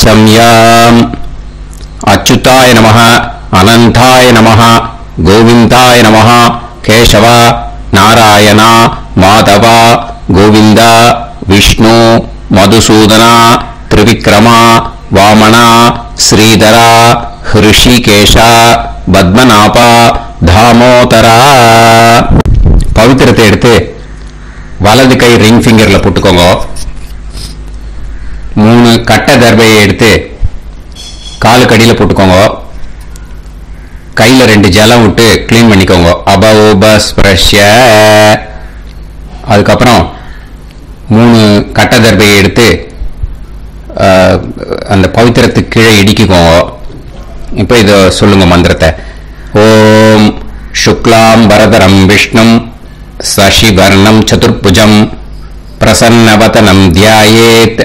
वाचम्याम् अच्युताय नमः अनंताय नमः गोविंदाय नमः केशव नारायण माधव गोविंद विष्णु मधुसूदन त्रिविक्रम वामन श्रीधर ऋषिकेश पद्मनाभ दामोदर पवित्रத்தை எடுத்து வலது கை ரிங் ஃபிங்கர்ல போட்டுக்கோங்க. 3 கட்ட தர்பையை எடுத்து காலுக்கடியில் போட்டுக்கோங்க. கையில் 2 ஜலம் விட்டு கிளீன் பண்ணிக்கோங்க. அபௌபஸ்பிரஷ்ய. அதுக்கப்புறம் 3 கட்ட தர்பையை எடுத்து அந்த பவித்திரத்துக்கு கீழே இடிக்குக்கோங்க. இப்போ இதை சொல்லுங்க மந்திரத்தை. ஓம் சுக்லாம் வரதரம் விஷ்ணும் சசிவர்ணம் சதுர்புஜம் பிரசன்னவதனம் தியாயேத்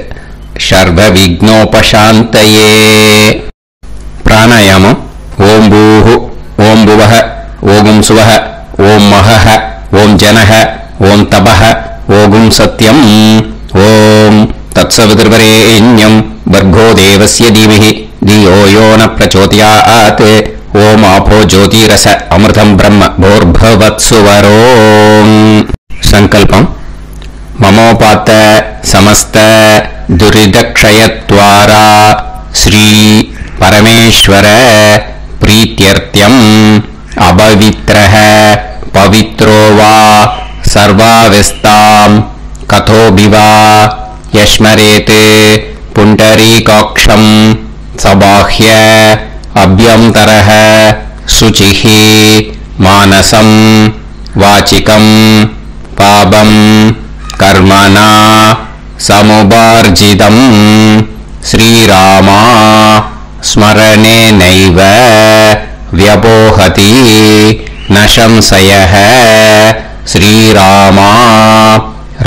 சர்வ விக்னோபசாந்தயே. பிராணாயாமம். ஓம் பூஹு ஓம் புவஹ ஓகும் சுவஹ ஓம் மஹஹ ஓம் ஜனஹ ஓம் தபஹ ஓகும் சத்யம் ஓம் தத்சவிதுர்வரேண்யம் வர்கோ தேவஸ்ய தீமஹி தியோ யோ ந பிரச்சோதயாத் ஓம் ஆபோ ஜோதிரச அமிர்தம் பிரம்ம போர்பவத்சுவரோம். சங்கல்பம். மமோபாத்த சமஸ்த துரிதக்ஷயத்வாரா ஸ்ரீ பரமேஸ்வர प्रीत्यर्थ्यम् अपवित्रः पवित्रो वा सर्वावस्थाम् कथोऽपि वा यस्मरेत् पुण्डरीकाक्षम् सबाह्य अभ्यन्तरः शुचिः मानसम् वाचिकम् पापम् कर्मणा समुपार्जितम् श्रीरामा स्मरणे नैव व्यपोहति न संशयः. श्रीरामा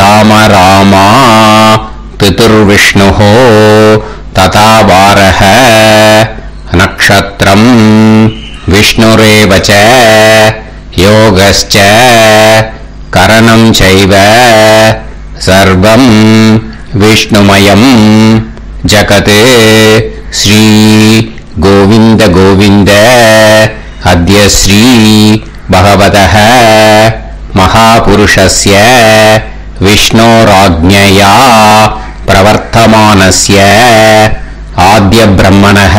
राम रामा पितुर्विष्णुः तथा वारः नक्षत्रं विष्णुरेव च योगश्च करणं चैव सर्वं विष्णुमयं जगत्. श्री गोविंद गोविंद अद्य श्री भगवतः महापुरुषस्य विष्णोराज्ञया प्रवर्तमानस्य आद्य ब्रह्मणः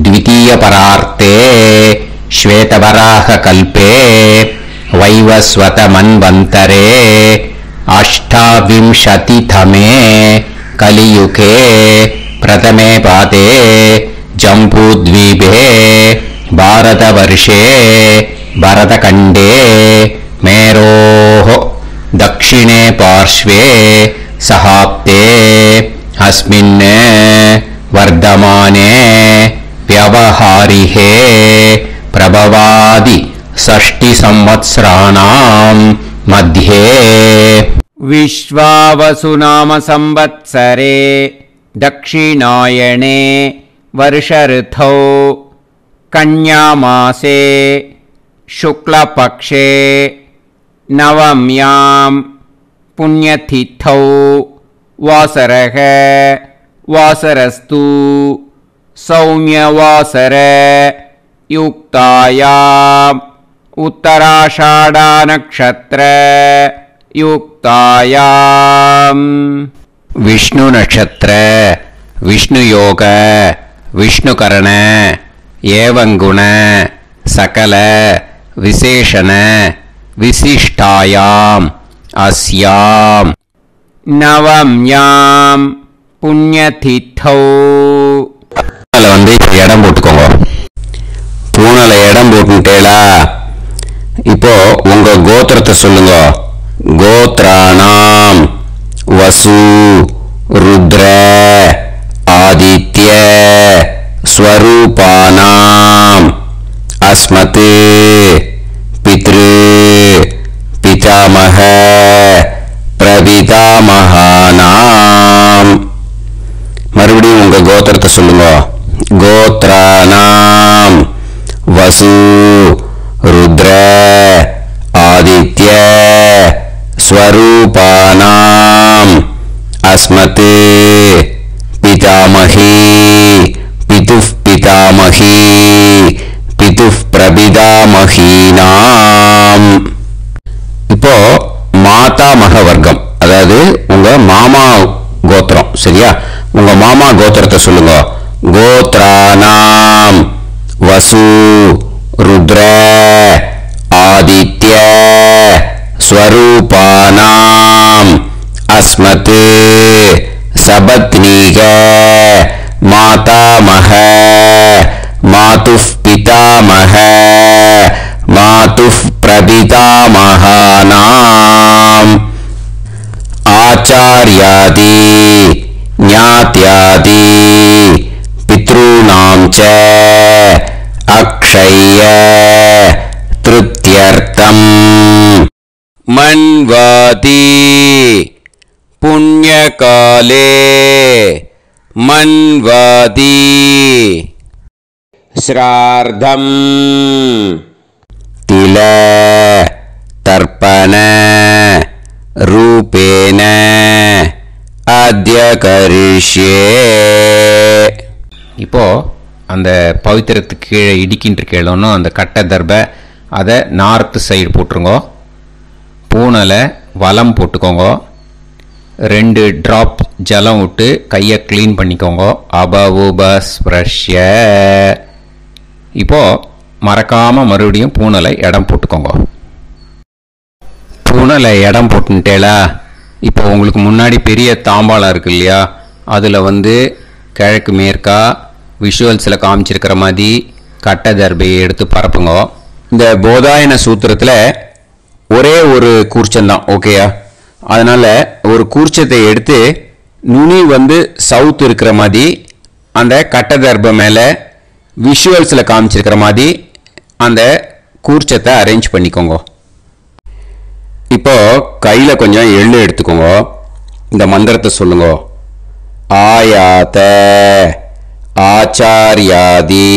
द्वितीयपरार्थे श्वेतवराह कल्पे वैवस्वत मन्वन्तरे अष्टाविंशतितमे कलियुगे प्रथमे पादे जम्बूद्वीपे भारतवर्षे भरतखण्डे मेरोः दक्षिणे पार्श्वे सहाब्दे अस्मिन् वर्धमाने व्यवहारिहे प्रभवादि 60 संवत्सराणां मध्ये विश्वावसुनाम संवत्सरे दक्षिणायणे वर्षऋतौ कन्यामासे शुक्लपक्षे नवम्यां पुण्यतिथौ वासरः वासरस्तु सौम्यवासर युक्तायाम् उत्तराषाढा नक्षत्र युक्तायाम् विष्णु नक्षत्र विष्णु योग विष्णु करण एवं गुण सकल विशेषण विशिष्टायाम अस्याम नवम्यां पुण्यतिथौ. வந்து இடம் போட்டுக்கோங்க. பூனல இடம் போட்டுட்டேலா. இப்போ உங்க கோத்திரத்தை சொல்லுங்க. கோத்ராணாம் वसु रुद्र आदित्य स्वरूपानाम् अस्मत् पितृ पितामह प्रपितामहानाम्. மறுபடியும் உங்க கோத்திரத்தை சொல்லுங்க. கோத்ராணாம் वसु रुद्र आदित्य स्वरूपानाम् अस्मत् पितामही பிரபிதாமஹி பிதுः பிரபிதாமஹீனாம். இப்போ மாதாமக வர்க்கம், அதாவது உங்க மாமா கோத்திரம், சரியா? உங்க மாமா கோத்திரத்தை சொல்லுங்க. கோத்ரானாம் வசு ருத்ர ஆதித்ய ஸ்வரூபானாம் அஸ்மத் சபத்னீக மாதாமக மாதுஃப் பிதாமக மாதுஃப் பிரபிதாமகானாம் ஆச்சார்யாதி ஞாத்யாதி பித்ருநாம் ச அக்ஷய திருத்யர்த்தம் மன்வாதி புண்ணியகாலே மன்வாதி ஸ்ரார்த்தம் தில தர்ப்பண ரூபேன அத்ய கரிஷ்யே. இப்போ அந்த பவித்திரத்துக்கு கீழே இடிக்கின்ற கீழே அந்த கட்டை தர்பை அதை நார்த்து சைடு போட்டுருங்கோ. பூனலை வலம் போட்டுக்கோங்க. 2 ட்ராப் ஜலம் விட்டு கையை க்ளீன் பண்ணிக்கோங்க. அபவுபஸ்ப்ரஷ்ய. இப்போ மறக்காம மறுபடியும் பூனலை இடம் போட்டுக்கோங்க. பூனலை இடம் போட்டுட்டேலா, இப்போ உங்களுக்கு முன்னாடி பெரிய தாம்பாளம் இருக்கு இல்லையா, அதில் கிழக்கு மேற்கா விஷுவல்ஸில் காமிச்சிருக்கிற மாதிரி கட்டை தர்பையை எடுத்து பரப்புங்க. இந்த போதாயன சூத்திரத்தில் ஒரே ஒரு கூர்ச்சந்தான், ஓகேயா? அதனால் ஒரு கூர்ச்சத்தை எடுத்து நுனி சவுத் இருக்கிற மாதிரி அந்த கட்டை தர்பை மேலே விஷுவல்ஸில் காமிச்சிருக்கிற மாதிரி அந்த கூர்ச்சத்தை அரேஞ்ச் பண்ணிக்கோங்க. இப்போ கையில் கொஞ்சம் எள்ளு எடுத்துக்கோங்க. இந்த மந்திரத்தை சொல்லுங்க. ஆயாத ஆச்சார்யாதி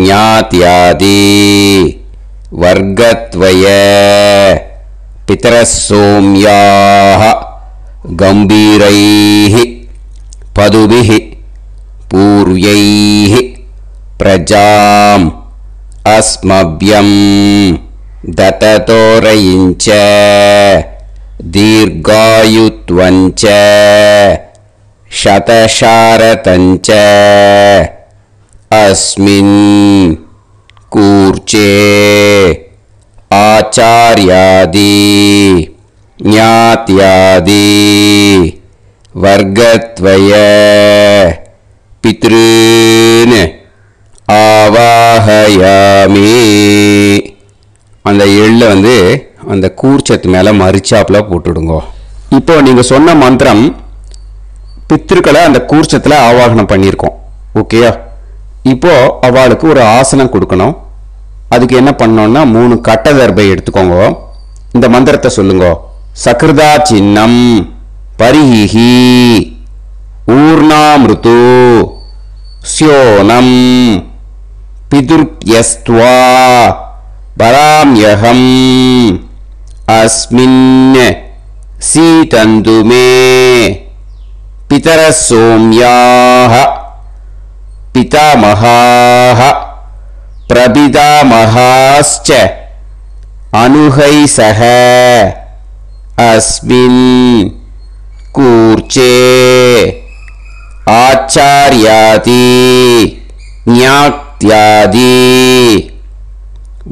ஞாத்யாதி வர்கத்வய பிதரசோம்யாஹ கம்பீரைஹ பதுபிஹ பூர்வைஹ பிரஜாம் அஸ்மப்யம் தததோரயிஞ்ச தீர்காயுத்வஞ்ச சதசாரதஞ்ச அஸ்மின் கூர்ச்சே ஆச்சார்யாதி ஞாத்யாதி வர்கத்வய பித்ருன் ஆவாஹயாமி. அந்த எள்ளை அந்த கூர்ச்சத்து மேலே மரிச்சாப்பில் போட்டுடுங்க. இப்போ நீங்கள் சொன்ன மந்திரம் பித்ருக்களை அந்த கூர்ச்சத்தில் ஆவாகனம் பண்ணியிருக்கோம், ஓகேயா? இப்போ அவளுக்கு ஒரு ஆசனம் கொடுக்கணும். அதுக்கு என்ன பண்ணோம்னா 3 கட்டை தர்பை எடுத்துக்கோங்க. இந்த மந்திரத்தை சொல்லுங்க. சக்ருதா சின்னம் பரிஹி ஊர்ணாமிருத்து ஸ்யோனம் பிதுர்யஸ்த்வா பராம்யகம் அஸ்மின் சீதந்துமே பிதரசோம்யாஹ பிதாமகாஹ பிரபிதாமகாஸ்ச அனுகைசஹ அஸ்மின் கூர்ச்சே ஆச்சார்யாதி ஞாத்யாதி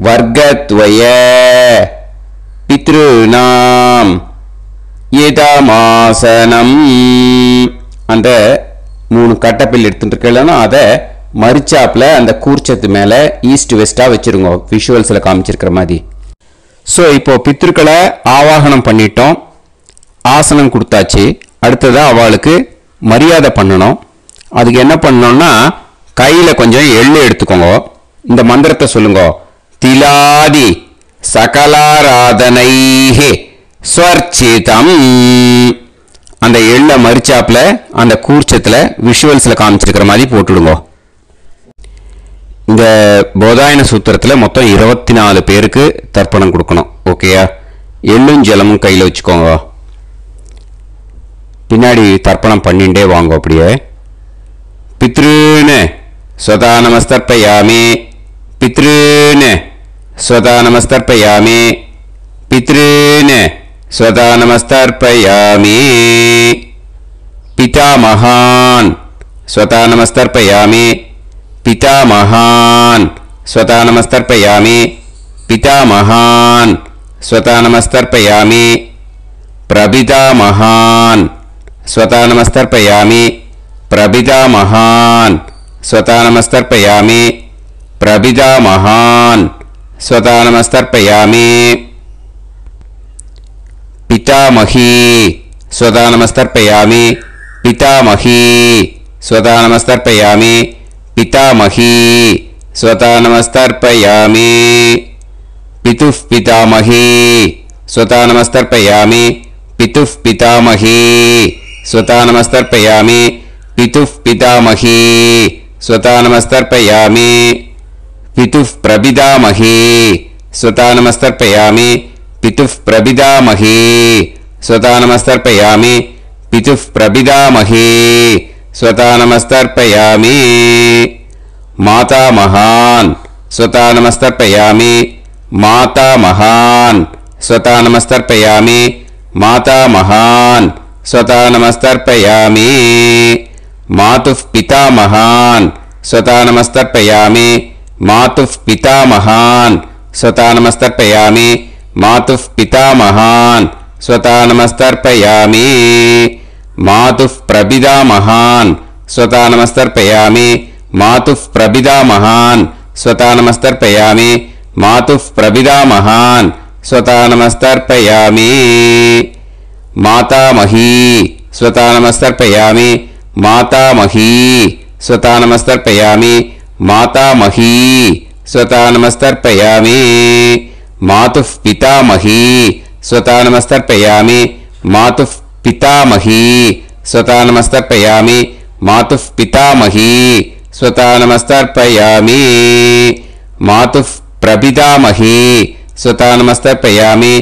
வர்கத்வய பித்ருநாம் இதமாசனம். அந்த 3 கட்டப்பில் எடுத்துட்டு இருக்கலன்னா அதை மரிச்சாப்பில் அந்த கூர்ச்சத்து மேலே ஈஸ்ட் வெஸ்டாக வச்சுருங்க, விஷுவல்ஸில் காமிச்சிருக்கிற மாதிரி. ஸோ இப்போ பித்ருக்களை ஆவாகனம் பண்ணிட்டோம், ஆசனம் கொடுத்தாச்சு. அடுத்ததாக அவளுக்கு மரியாதை பண்ணணும். அதுக்கு என்ன பண்ணணும்னா கையில் கொஞ்சம் எள்ளு எடுத்துக்கோங்க. இந்த மந்திரத்தை சொல்லுங்க. திலாதி சகலாராதனைஹி ஸ்வர்ச்சிதம். அந்த எள்ளை மரிச்சாப்புல அந்த கூர்ச்சத்தில் விஷுவல்ஸில் காமிச்சிருக்கிற மாதிரி போட்டுடுங்க. இந்த போதாயன சூத்திரத்தில் மொத்தம் 24 பேருக்கு தர்ப்பணம் கொடுக்கணும், ஓகேயா? எள்ளும் ஜலமும் கையில் வச்சுக்கோங்க. பின்னாடி தர்ப்பணம் பண்ணிண்டே வாங்க. அப்படியே பித்ருன்னு स्वता नमस्तर्पयामि पितॄन् स्वता नमस्तर्पयामि पितॄन् स्वता नमस्तर्पयामि पितामहान् स्वता नमस्तर्पयामि पितामहान् स्वता नमस्तर्पयामि पितामहान् स्वता नमस्तर्पयामि प्रपितामहान् स्वता नमस्तर्पयामि प्रपितामहान् स्वता नमस्तर्पयामि प्रपितामहान् स्वता नमस्तर्पयामि पितामही स्वता नमस्तर्पयामि पितामही स्वता नमस्तर्पयामि पितामही स्वता नमस्तर्पयामि पितुः पितामही स्वता नमस्तर्पयामि पितुः पितामही स्वता नमस्तर्पयामि पितुः पितामही स्वता नमस्तर्पयामि पितुः प्रपितामही स्वता नमस्तर्पयामि पितुः प्रपितामही स्वता नमस्तर्पयामि पितुः प्रपितामही स्वता नमस्तर्पयामि मातामहान् स्वता नमस्तर्पयामि मातामहान् स्वता नमस्तर्पयामि मातामहान् स्वता नमस्तर्पयामि मातुः पितामहान् स्वता नमस्तर्पयामि मातुः पितामहान् स्वता नमस्तर्पयामि मातुः पितामहान् स्वता नमस्तर्पयामि मातुः प्रपितामहान् स्वता नमस्तर्पयामि मातुः प्रपितामहान् स्वता नमस्तर्पयामि मातुः प्रपितामहान् स्वता नमस्तर्पयामि मातामही स्वता नमस्तर्पयामि मातामही स्वता नमस्तर्पयामि मातामही स्वता नमस्तर्पयामि मातुः पितामही स्वता नमस्तर्पयामि मातुः पितामही स्वता नमस्तर्पयामि मातुः पितामही स्वता नमस्तर्पयामि मातुः प्रपितामही स्वता नमस्तर्पयामि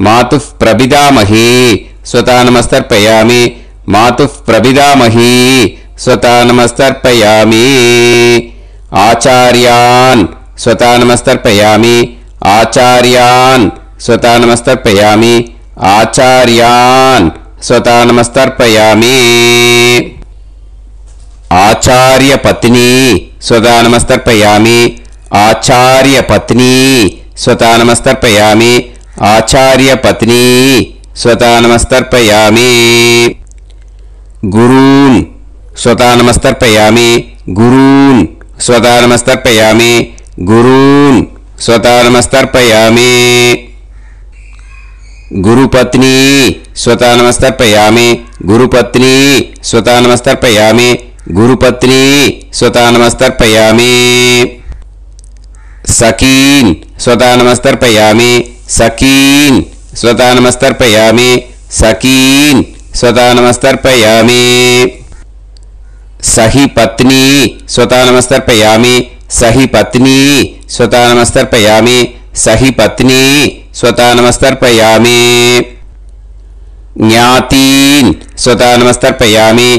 मातुः प्रपितामही स्वता नमस्तर्पयामि मातुः प्रपितामही स्वता नमस्तर्पयामि आचार्यान् स्वता नमस्तर्पयामि आचार्यान् स्वता नमस्तर्पयामि आचार्यान् स्वता नमस्तर्पयामि आचार्यपत्नी स्वता नमस्तर्पयामि आचार्यपत्नी स्वता नमस्तर्पयामि आचार्यपत्नी स्वता नमस्तर्पयामि गुरून् स्वता नमस्तर्पयामि गुरून् स्वता नमस्तर्पयामि गुरून् स्वता नमस्तर्पयामि गुरुपत्नी स्वता नमस्तर्पयामि गुरुपत्नी स्वता नमस्तर्पयामि गुरुपत्नी स्वता नमस्तर्पयामि सखीन् स्वता नमस्तर्पयामि सखीन् स्वता नमस्तर्पयामि सखीन् स्वता नमस्तर्पयामि सही पत्नी स्वता नमस्तर्पयामि सही पत्नी स्वता नमस्तर्पयामि सही पत्नी स्वता नमस्तर्पयामि ज्ञातीन् स्वता नमस्तर्पयामि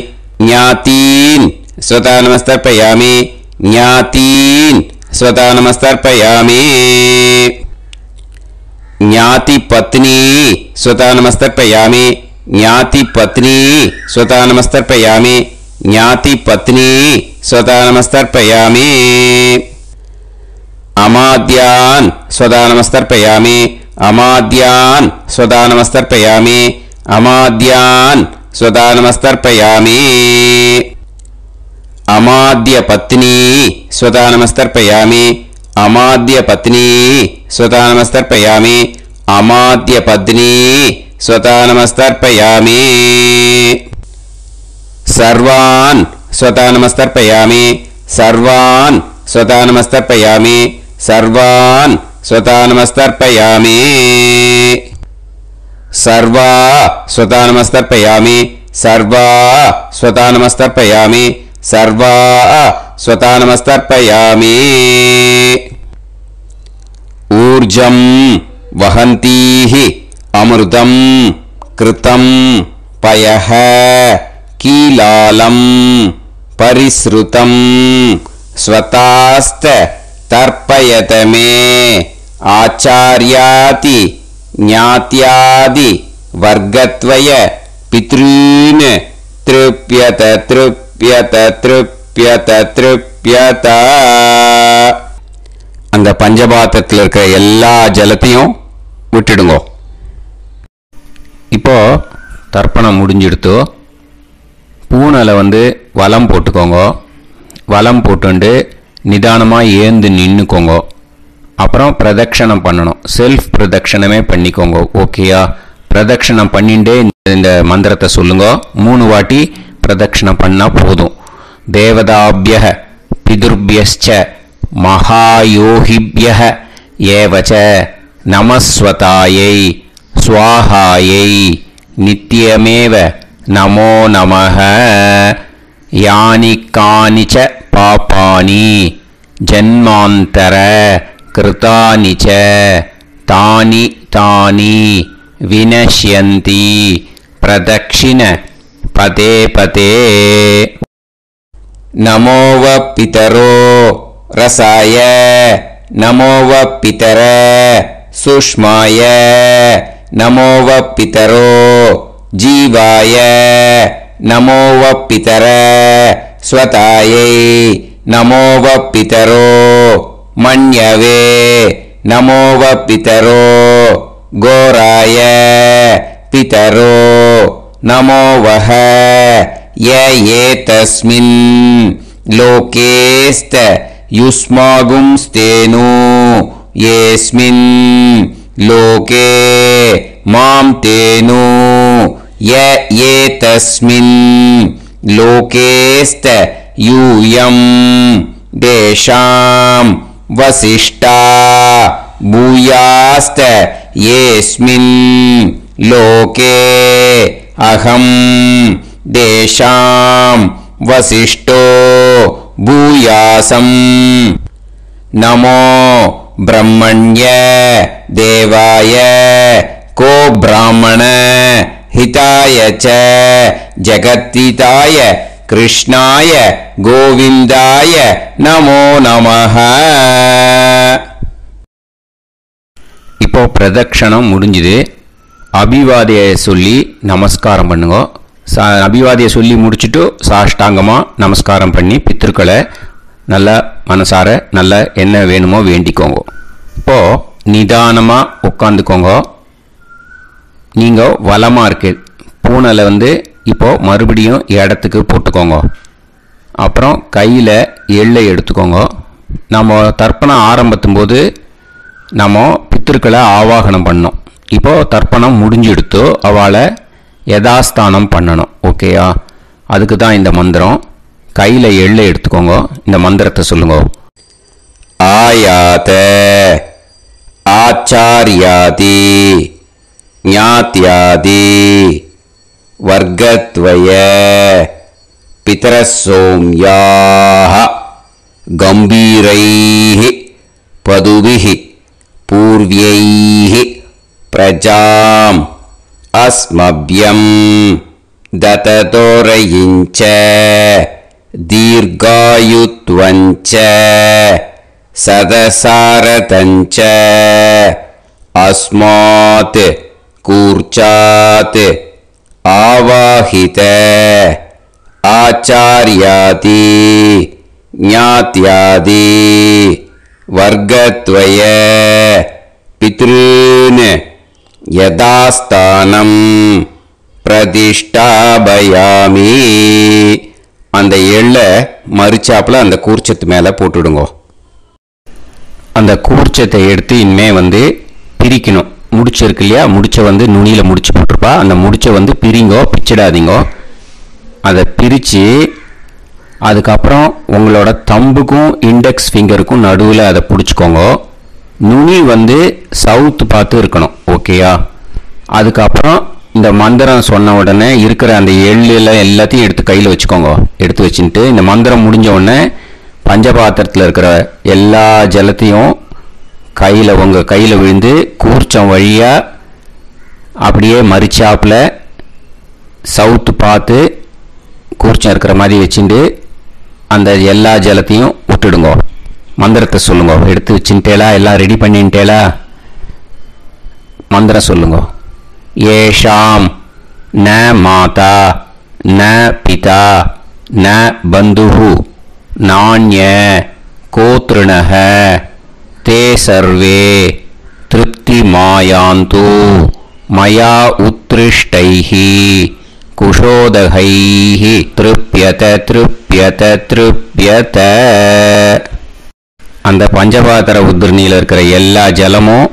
ज्ञातीन् स्वता नमस्तर्पयामि ज्ञातीन् स्वता नमस्तर्पयामि ज्ञातिपत्नी स्वता नमस्तर्पयामि ज्ञातिपत्नी स्वता नमस्तर्पयामि ज्ञातिपत्नी स्वता नमस्तर्पयामि अमाद्यान् स्वता नमस्तर्पयामि अमाद्यान् स्वता नमस्तर्पयामि अमाद्यान् स्वता नमस्तर्पयामि अमाद्यपत्नी स्वता नमस्तर्पयामि अमाद्यपत्नी स्वता नमस्तर्पयामि अमाद्यपत्नी स्वता नमस्तर्पयामि सर्वान् स्वता नमस्तर्पयामि सर्वान् स्वता नमस्तर्पयामि सर्वान् स्वता नमस्तर्पयामि सर्वा स्वता नमस्तर्पयामि सर्वा स्वता नमस्तर्पयामि सर्वा स्वता नमस्तर्पयामि ऊर्जं वहन्तीः अमृतं कृतं पयः कीलालं परिसृतं स्वतास्त तर्पयत मे आचार्याति ज्ञात्यादि वर्गत्वय पितॄन् तृप्यत तृप्यत तृप्यत तृप्यत. அந்த பஞ்சபாத்திரத்தில் இருக்கிற எல்லா ஜலத்தையும் விட்டுடுங்கோ. இப்போ தர்ப்பணம் முடிஞ்சிடுத்து. பூனலை வலம் போட்டுக்கோங்க. வலம் போட்டுண்டு நிதானமாக ஏந்து நின்றுக்கோங்க. அப்புறம் பிரதட்சணம் பண்ணணும். செல்ஃப் பிரதட்சணமே பண்ணிக்கோங்க. ஓகேயா? பிரதட்சணம் பண்ணிண்டே இந்த மந்திரத்தை சொல்லுங்க. 3 வாட்டி பிரதட்சணம் பண்ணால் போதும். தேவதாபிய பிதுர்பியஸ்ச மகாயோகிபிய ஏவச்ச நமஸ்வதாயை ஸ்வாஹாயை நித்யமேவ நமோ நமஹ. யானி கானிச்ச பாபானி ஜன்மாந்தர கிருதானிச்ச தானி தானி வினஷ்யந்தி பிரதக்ஷிண பதே பதே. நமோவ பிதரோ ரசாய நமோவ பிதர சுஷ்மாய நமோவ பிதரோ ஜீவாய நமோவ பிதர ஸ்வதாயை நமோவ பிதரோ மன்யவே நமோவ பிதரோ கோராய பிதரோ நமோவஹ. ஏதஸ்மின் லோகேஸ்த யுஸ்மாகும்ஸ்தேனு ஏஸ்மின் லோகே மாம் தேனு. ஏதஸ்மின் லோகேஸ்த யூயம் தேஷாம் வசிஷ்டா பூயாஸ்த ஏஸ்மின் லோகே அகம் தேஷாம் வசிஷ்டோ பூயாசம். நமோ பிரம்மண்ய தேவாய கோ பிராமண ஹிதாய ச ஜகத்ஹிதாய கிருஷ்ணாய கோவிந்தாய நமோ நமஹ. இப்போ பிரதட்சணம் முடிஞ்சுது. அபிவாதியை சொல்லி நமஸ்காரம் பண்ணுங்க. அபிவாதியை சொல்லி முடிச்சுட்டு சாஷ்டாங்கமாக நமஸ்காரம் பண்ணி பித்திருக்களை நல்ல மனசார நல்ல என்ன வேணுமோ வேண்டிக்கோங்க. இப்போது நிதானமாக உட்காந்துக்கோங்க. நீங்கள் வலமாக இருக்கு பூனலை இப்போது மறுபடியும் இடத்துக்கு போட்டுக்கோங்க. அப்புறம் கையில் எள்ளை எடுத்துக்கோங்க. நம்ம தர்ப்பணம் ஆரம்பித்தும் போது நம்ம பித்திருக்களை ஆவாகனம் பண்ணோம். இப்போது தர்ப்பணம் முடிஞ்செடுத்து அவளை யதாஸ்தானம் பண்ணணும். ஓகேயா? அதுக்கு தான் இந்த மந்திரம். கையில் எள்ளை எடுத்துக்கோங்க. இந்த மந்திரத்தை சொல்லுங்க. ஆயாத ஆச்சார்யாதி ஞாத்யாதி வர்கத்வய பிதரசோம்யாஹ கம்பீரைஹி பதுபிஹி பூர்வ்யைஹி பிரஜாம் அஸ்மப்யம் தததோரயிஞ்ச தீர்காயுத்வஞ்ச சதசாரதஞ்ச அஸ்மாத் கூர்ச்சாத் ஆவாஹித ஆச்சார்யாதி ஞாத்யாதி வர்கத்வய பித்ருன் யதாஸ்தானம் பிரதிஷ்டாபயாமி. அந்த எள்ளை மறிச்சாப்புல அந்த கூர்ச்சத்து மேலே போட்டுடுங்க. அந்த கூர்ச்சத்தை எடுத்து இனிமே பிரிக்கணும். முடிச்சிருக்கு இல்லையா? முடிச்ச நுனியில் முடிச்சு போட்டிருப்பா. அந்த முடிச்ச பிரிங்கோ, பிச்சிடாதீங்கோ. அதை பிரித்து அதுக்கப்புறம் உங்களோட தம்புக்கும் இண்டெக்ஸ் ஃபிங்கருக்கும் நடுவில் அதை பிடிச்சிக்கோங்க. நுனி சவுத்து பார்த்து இருக்கணும். ஓகேயா? அதுக்கப்புறம் இந்த மந்திரம் சொன்ன உடனே இருக்கிற அந்த எள்ளில் எல்லாத்தையும் எடுத்து கையில் வச்சுக்கோங்க. எடுத்து வச்சுட்டு இந்த மந்திரம் முடிஞ்ச உடனே பஞ்சபாத்திரத்தில் இருக்கிற எல்லா ஜலத்தையும் உங்கள் கையில் விழுந்து கூர்ச்சம் வழியாக அப்படியே மறிச்சாப்பில் சவுத்து பார்த்து கூர்ச்சம் இருக்கிற மாதிரி வச்சுட்டு அந்த எல்லா ஜலத்தையும் விட்டுடுங்க. மந்திரத்தை சொல்லுங்க. எடுத்து வச்சுட்டேலா? எல்லாம் ரெடி பண்ணிட்டேலா? மந்திரம் சொல்லுங்க. ஏஷாம் ந மாதா ந பிதா ந பந்துஹு நாண்ய கோத்ருணஹ தே சர்வே திருப்திமாயாந்து மயா உத்ருஷ்டைஹி குஷோதகைஹி திருப்யத திருப்யத திருப்யத. அந்த பஞ்சபாத்திர உத்ரணியில் இருக்கிற எல்லா ஜலமும்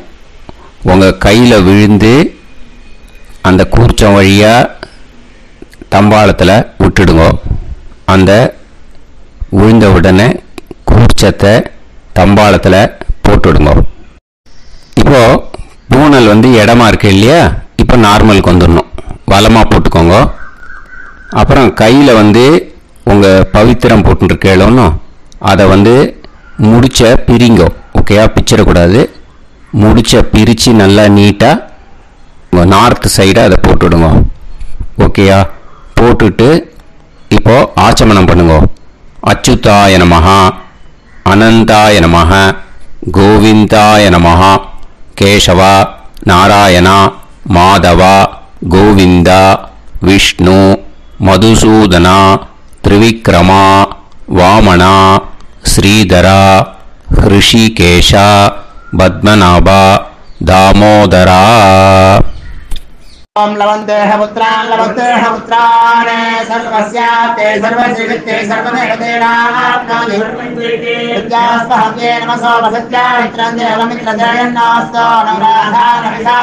உங்கள் கையில் விழுந்து அந்த கூர்ச்சம் வழியாக தம்பாளத்தில் விட்டுடுங்க. அந்த விழுந்த உடனே கூர்ச்சத்தை தம்பாளத்தில் போட்டுடுங்க. இப்போது பூனல் இடமா இருக்கு இல்லையா? இப்போ நார்மலுக்கு வந்துடணும். வலமாக போட்டுக்கோங்க. அப்புறம் கையில் உங்கள் பவித்திரம் போட்டுருக்கேளோன்னு அதை முடிச்ச பிரிங்கோ. ஓகேயா? பிச்சிடக்கூடாது. முடிச்ச பிரித்து நல்லா நீட்டாக நார்த் சைடு அதை போட்டுவிடுங்க. ஓகேயா? போட்டுட்டு இப்போது ஆச்சமனம் பண்ணுங்க. அச்சுதாய நமஹ அனந்தாய நமஹ கோவிந்தாய நமஹ கேசவா நாராயணா மாதவா கோவிந்தா விஷ்ணு மதுசூதனா திரிவிக்ரமா வாமனா ஸ்ரீதரா ஹிருஷிகேஷா பத்மநாபா தாமோதரா. ओम लवन्तेह पुत्रान् लवन्तेह पुत्रान् सर्वस्याते सर्वश्रीकृते सर्वदेवतेनाप्नोति विद्यास्पहव्ये नमसो वसत्या मित्रं देवमित्रजयन्नास्तो नवराधानविषाः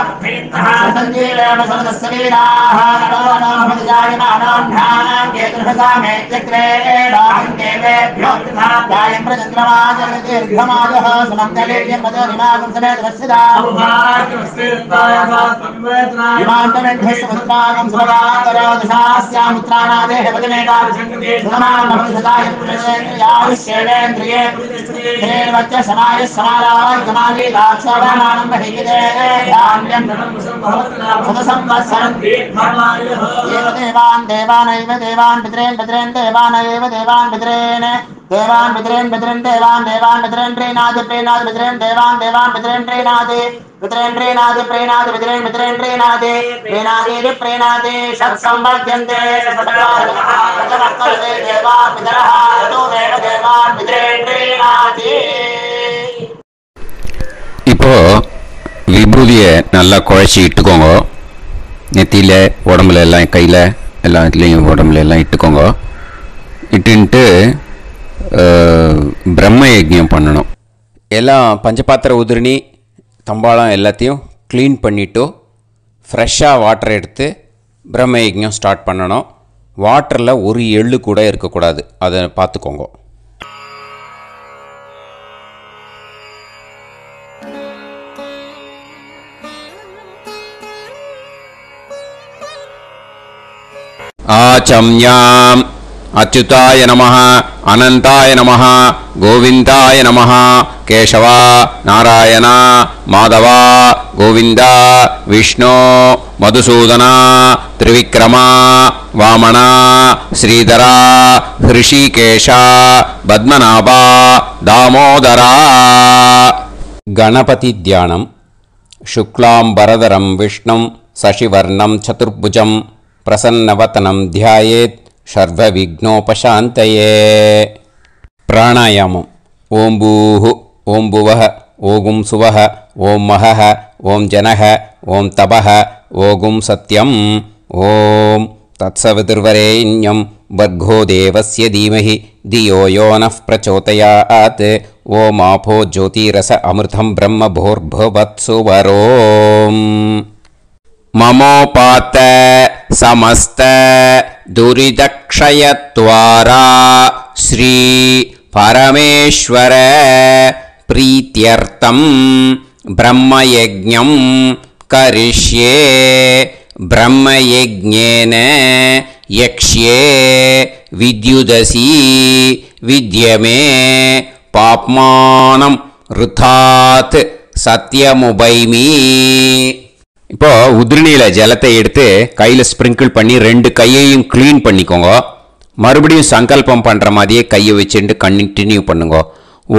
सञ्जीवेम समदस्य वीराः नमो नमः जायमानाभ्यां केतुर्भसामे चक्रे देवेभ्यो ध्यायं प्रचन्द्रमाजर्दीर्घमाजः सुमङ्गलेयं पदोनिमागं समेत वत्सदा पुत्रागं सुभगातरो दशास्यामुत्रानादेह पदमेकाभिषङ्गते समानमभिसदाय पुरुषेन्द्रियाविश्येवेन्द्रिये हेर्वच्च समाय समाराय कमाली दाक्षावानानं बहिगिदे धान्यं सदसंवत्सरं एव देवान् देवानैव देवान् पितॄन् पितॄन् देवानैव देवान् पितॄन् देवान् पितॄन् पितॄन् देवान् देवान् पितॄन् प्रीणाति प्रीणाति पितॄन् देवान् देवान् पितॄन् प्रीणाति पितॄन् प्रीणाति प्रीणाति पितॄन् पितॄन् प्रीणाति प्रीणाति प्रीणाति षट्संवर्ध्यन्ते षट्काले देवान् पितरः ततोमेव देवान् पितॄन् प्रीणाति. இப்போ விபூதியை நல்லா குழச்சி இட்டுக்கோங்க. நெத்தியில் உடம்புல எல்லாம் கையில் எல்லா இதுலேயும் உடம்புல எல்லாம் இட்டுக்கோங்க. இட்டுன்ட்டு பிரம்ம யஜ்ஞம் பண்ணணும். எல்லாம் பஞ்சபாத்திர உதிரணி தம்பாளம் எல்லாத்தையும் க்ளீன் பண்ணிவிட்டு ஃப்ரெஷ்ஷாக வாட்டர் எடுத்து பிரம்ம யஜ்ஞம் ஸ்டார்ட் பண்ணணும். வாட்டரில் ஒரு எள்ளு கூட இருக்கக்கூடாது. அதை பார்த்துக்கோங்க. ஆச்சம்யாம் அச்சுதாய நமஹ அனந்தாய நமஹ கோவிந்தாய நமஹ கேசவா நாராயணா மாதவா கோவிந்தா விஷ்ணு மதுசூதனா திரிவிக்ரமா வாமனா ஸ்ரீதரா ஹிருஷிகேஷா பத்மநாபா தாமோதரா. கணபதி தியானம். சுக்லாம்பரதரம் விஷ்ணும் சசிவர்ணம் சதுர்புஜம் பிரசன்னவதனம் தியாயேத் சர்வவிக்னோபசாந்தயே. பிராணாயாமம். ஓம் பூஹு ஓம் புவஹ ஓகும் சுவஹ ஓம் மஹஹ ஓம் ஜனஹ ஓம் தபஹ ஓகும் சத்யம். ஓம் தத்சவிதுர்வரேண்யம் வர்கோ தேவஸ்ய தீமஹி தியோ யோ நः பிரச்சோதயாத். ஓம் ஆபோ ஜோதிரஸ அமிர்தம் பிரம்ம போர்புவத்சு வரோம். மமோபாத்த சமஸ்த துரிதக்ஷயத்வாரா ஸ்ரீ பரமேஸ்வர பிரீத்யர்த்தம் பிரம்மயஜ்ஞம் கரிஷ்யே. பிரம்மயஜ்ஞேன யக்ஷ்யே வித்யுதசி வித்யமே பாப்மானம் ருதாத் சத்யமுபைமி. இப்போது உதிரணியில் ஜலத்தை எடுத்து கையில் ஸ்ப்ரிங்கிள் பண்ணி 2 கையையும் க்ளீன் பண்ணிக்கோங்க. மறுபடியும் சங்கல்பம் பண்ற மாதிரியே கையை வச்சுட்டு கண்டினியூ பண்ணுங்க.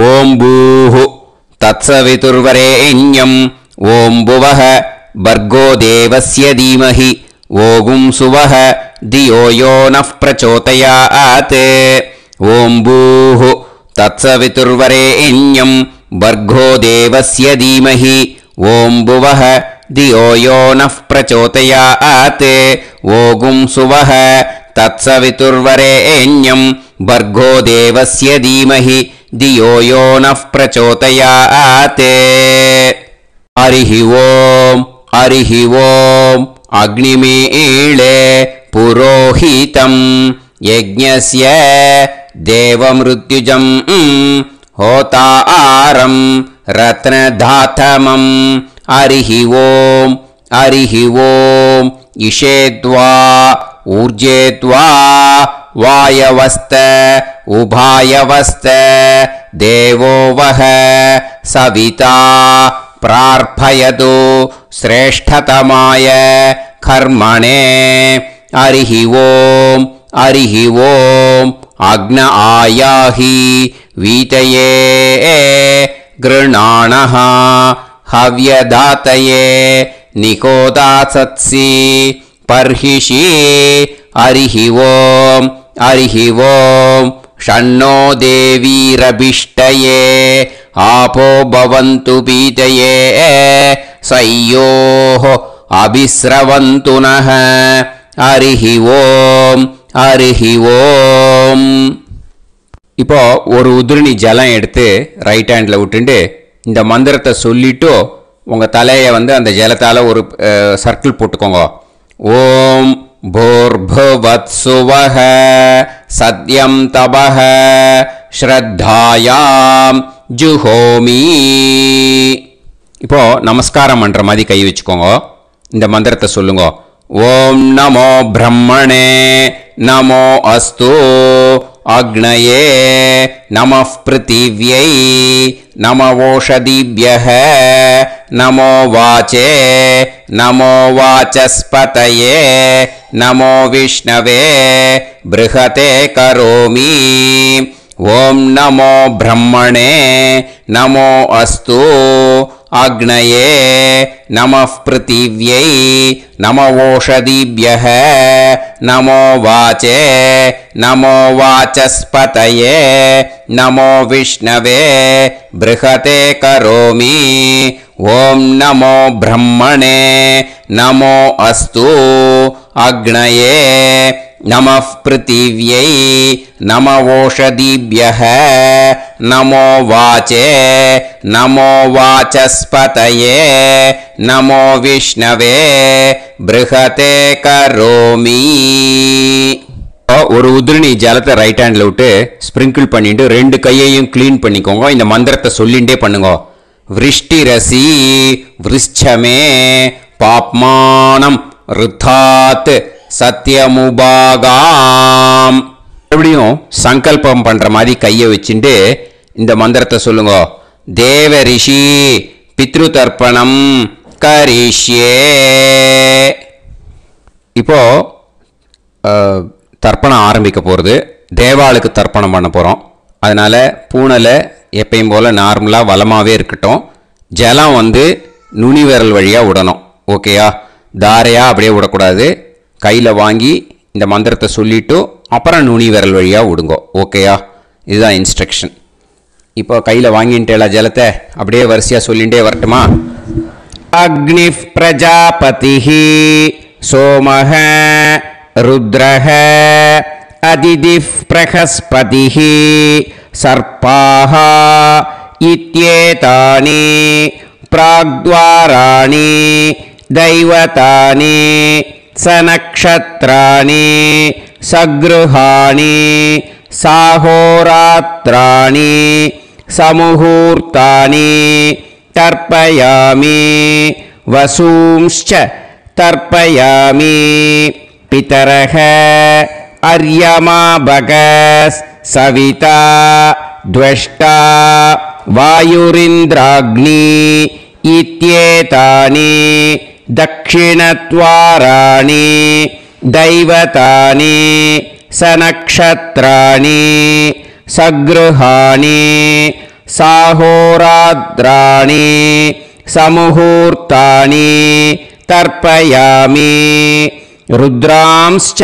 ஓம் பூஹு தத்சவிதுர்வரேண்யம் ஓம் புவஹ பர்கோ தேவஸ்ய தீமஹி ஓகும் சுவஹ தியோ யோ நஃப் பிரச்சோதயாத். ஓம் பூஹு தத்சவிதுர்வரேண்யம் பர்கோ தேவஸ்ய தீமஹி ஓம் புவஹ தியோ யோ நஃப் பிரச்சோதயாத். ஓகும் சுவஹ தத்சவிதுர்வரேண்யம் பர்கோ தேவஸ்ய தீமஹி தியோ யோ நஃப் பிரச்சோதயாத். ஹரிஹி ஓம் ஹரிஹி ஓம் அக்னிமீளே புரோஹிதம் யஜ்ஞஸ்ய தேவமிருத்யுஜம் ஹோதாரம் ரத்னதாதமம். ஹரிஹி ஓம் ஹரிஹி ஓம் இஷேத்வா ஊர்ஜேத்வா வாயவஸ்த உபாயவஸ்த தேவோ வஹ சவிதா பிரார்ப்பயது ஸ்ரேஷ்டதமாய கர்மணே. ஹரிஹி ஓம் ஹரிஹி ஓம் அக்ன ஆயாஹி வீதயே கிருணாணஹ ஹவ்யதாதயே நிகோதாசத்சி பர்ஹிஷி. ஹரிஹி ஓம் ஹரிஹி ஓம் ஷண்ணோ தேவீரபிஷ்டயே ஆபோ பவந்து பீதயே சய்யோஹ அபிஸ்ரவந்து நஹ. ஹரிஹி ஓம் ஹரிஹி ஓம். இப்போ ஒரு உதிரணி ஜலம் எடுத்து ரைட் ஹேண்டில் விட்டுண்டு இந்த மந்திரத்தை சொல்லிட்டு உங்கள் தலையை அந்த ஜலத்தால் ஒரு சர்க்கிள் போட்டுக்கோங்க. ஓம் பூர்புவத் சுவஹ சத்யம் தபஹ ஸ்ரத்தாயாம் ஜுஹோமி. இப்போ நமஸ்காரம் பண்ணுற மாதிரி கை வச்சுக்கோங்க. இந்த மந்திரத்தை சொல்லுங்க. ஓம் நமோ பிரம்மணே நமோ அஸ்து அக்னயே நமः பிருத்திவ்யை நமவோஷதிभ्यः நமோ வாச்சே நமோ வாசஸ்பதயே நமோ விஷ்ணவே ப்ருஹதே கரோமி. ஓம் நமோ பிரம்மணே நமோ அஸ்து அக்னயே நமः பிருத்திவ்யை நமவோஷதிभ्यः நமோ வாச்சே நமோ வாசஸ்பதயே நமோ விஷ்ணவே ப்ருஹதே கரோமி. ஓம் நமோ பிரம்மணே நமோ அஸ்து அக்னயே நமः பிருத்திவ்யை நமவோஷதிभ्यः நமோ வாச்சே நமோ வாசஸ்பதயே நமோ விஷ்ணவே ப்ருஹதே கரோமி. ஒரு உதிரணி ஜலத்தை ரைட் ஹேண்டில் விட்டு ஸ்ப்ரிங்கிள் பண்ணிட்டு ரெண்டு கையையும் கிளீன் பண்ணிக்கோங்க. இந்த மந்திரத்தை சொல்லிண்டே பண்ணுங்க. விருஷ்டிரசி விருஷ்சமே பாப்மானம் ருத்தாத் சத்யமுபாகாம். மறுபடியும் சங்கல்பம் பண்ற மாதிரி கையை வச்சுட்டு இந்த மந்திரத்தை சொல்லுங்க. தேவ ரிஷி பித்ரு தர்ப்பணம் கரிஷ்யே. இப்போ தர்ப்பணம் ஆரம்பிக்க போகிறது. தேவாளுக்கு தர்ப்பணம் பண்ண போகிறோம். அதனால் பூனலை எப்பயும் போல் நார்மலாக வளமாகவே இருக்கட்டும். ஜலம் நுனி விரல் வழியாக விடணும். ஓகேயா? தாரையாக அப்படியே விடக்கூடாது. கையில் வாங்கி இந்த மந்திரத்தை சொல்லிவிட்டு அப்புறம் நுனி விரல் வழியாக விடுங்கோ. ஓகேயா? இதுதான் இன்ஸ்ட்ரக்ஷன். இப்போ கையில் வாங்கிட்டேல ஜலத்தை அப்படியே வரிசையாக சொல்லிகிட்டே வரட்டுமா? அக்னி பிரஜாபதி சோமஹ ருத்ரஹ அதிதி பிரகஸ்பதி சர்பாஹ இத்யேதானி பிராக்த்வாராணி தைவதானி சநக்ஷத்ராணி சக்ருஹாணி சாஹோராத்ராணி சமுஹூர்த்தானி தர்ப்பயாமி வசூம்ச்ச தர்ப்பயாமி பிதரஹ அர்யமா பகஸ் சவிதா த்வஷ்டா வாயுரிந்திராக்னி இத்யேதானி தக்ஷிணத்வாராணி தைவதானி सनक्षत्राणि सगृहाणि साहोरात्राणि समुहूर्तानि तर्पयामि रुद्रांश्च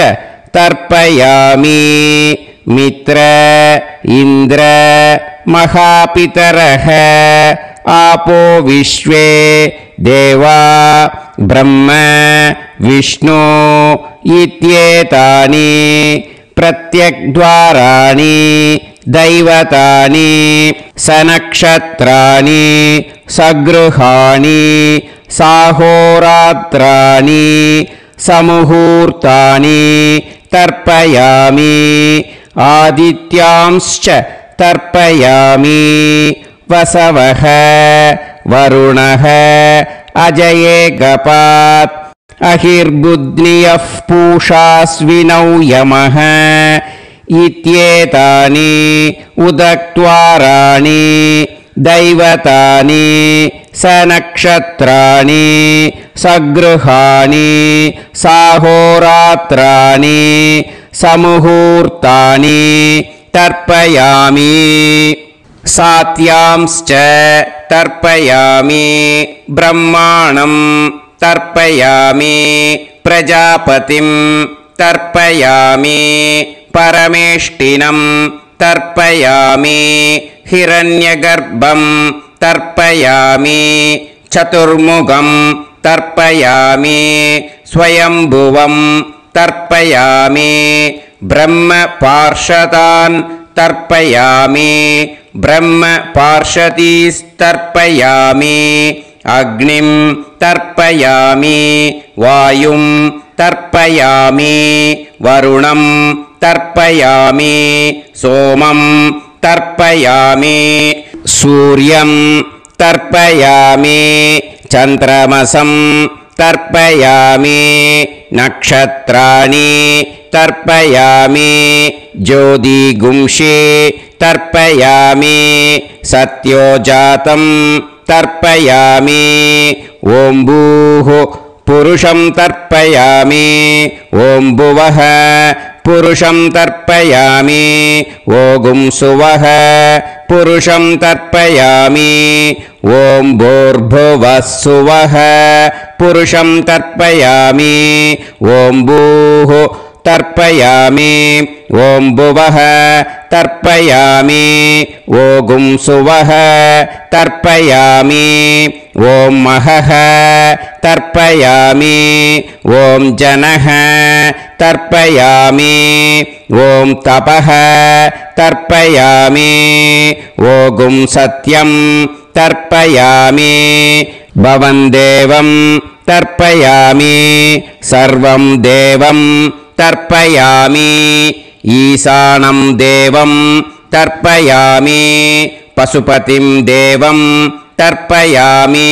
तर्पयामि मित्र इन्द्र महापितरः आपो विश्वे देवा ब्रह्म विष्णु इत्येतानि प्रत्यग्द्वाराणि दैवतानि सनक्षत्राणि सगृहाणि साहोरात्राणि समुहूर्तानि तर्पयामि आदित्यांश्च तर्पयामि वसवः वरुणः अजयेगपात् अहिर्बुध्नियः पूषास्विनौ यमः इत्येतानि उदक्त्वाराणि दैवतानि सनक्षत्राणि सगृहाणि साहोरात्राणि समुहूर्तानि तर्पयामि सात्यांश्च तर्पयामि ब्रह्माणं तर्पयामि प्रजापतिं तर्पयामि परमेष्टिनं तर्पयामि हिरण्यगर्भं तर्पयामि चतुर्मुखं तर्पयामि स्वयंभुवं तर्पयामि ब्रह्मपार्षदान् तर्पयामि ब्रह्मपार्षदीस्तर्पयामि अग्निं तर्पयामि वायुं तर्पयामि वरुणं तर्पयामि सोमं तर्पयामि सूर्यं तर्पयामि चन्द्रमसं तर्पयामि नक्षत्राणि तर्पयामि ज्योतिगुंषे तर्पयामि सत्योजातं तर्पयामि ॐ भूः पुरुषं तर्पयामि ॐ भुवः पुरुषं तर्पयामि ॐ सुवः पुरुषं तर्पयामि ॐ भूर्भुवः सुवः पुरुषं तर्पयामि ॐ भूः तर्पयामि ॐ भुवः तर्पयामि ॐ सुवः तर्पयामि ॐ महः तर्पयामि ॐ जनः तर्पयामि ॐ तपः तर्पयामि ॐ सत्यं तर्पयामि भवं देवं तर्पयामि सर्वं देवं तर्पयामि ईशानं देवं तर्पयामि पशुपतिं देवं तर्पयामि